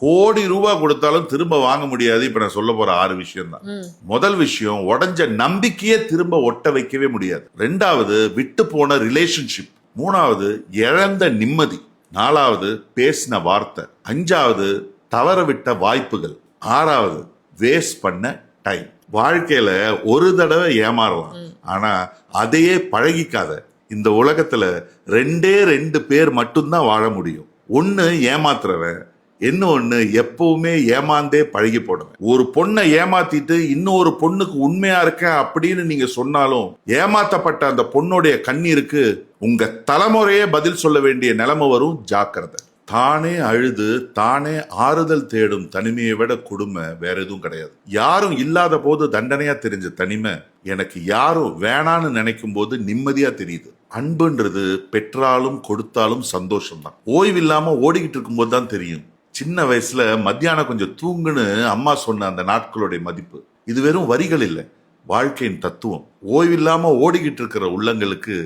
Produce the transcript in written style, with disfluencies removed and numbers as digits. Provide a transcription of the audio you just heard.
கோடி ரூபாய் கொடுத்தாலும் திரும்ப வாங்க முடியாது. இப்ப நான் சொல்ல போற 6 விஷயம் தான். முதல் விஷயம், உடஞ்ச நம்பிக்கையே திரும்ப ஒட்ட வைக்கவே முடியாது. 2வது, விட்டு போன ரிலேஷன்ஷிப். 3வது, இழந்த நிம்மதி. 4வது, பேசின வார்த்தை. 5வது, தவற விட்ட வாய்ப்புகள். 6வது, வேஸ்ட் பண்ண டைம். வாழ்க்கையில ஒரு தடவை ஏமாறலாம், ஆனா அதையே பழகிக்காத. இந்த உலகத்துல 2 பேர் மட்டும்தான் வாழ முடியும். ஒன்னு ஏமாத்துறவன், இன்னொன்னு எப்பவுமே ஏமாந்தே பழகி போடுவேன். ஒரு பொண்ணை ஏமாத்திட்டு இன்னொரு பொண்ணுக்கு உண்மையா இருக்க அப்படின்னு நீங்க சொன்னாலும் ஏமாத்தப்பட்ட அந்த பொண்ணுடைய கண்ணீருக்கு உங்க தலைமுறையே பதில் சொல்ல வேண்டிய நிலைமை வரும். ஜாக்கிரதை. தானே அழுது தானே ஆறுதல் தேடும் தனிமையை விட கொடுமை வேற எதுவும் கிடையாது. யாரும் இல்லாத போது தண்டனையா தெரிஞ்ச தனிமை எனக்கு யாரும் வேணான்னு நினைக்கும் போது நிம்மதியா தெரியுது. அன்புன்றது பெற்றாலும் கொடுத்தாலும் சந்தோஷம் தான். ஓய்வில்லாம ஓடிக்கிட்டு இருக்கும் போது தான் தெரியும். சின்ன வயசுல மத்தியானம் கொஞ்சம் தூங்குன்னு அம்மா சொன்ன அந்த நாட்களுடைய மதிப்பு. இது வெறும் வரிகள் இல்லை, வாழ்க்கையின் தத்துவம். ஓய்வில்லாம ஓடிக்கிட்டு இருக்கிற உள்ளங்களுக்கு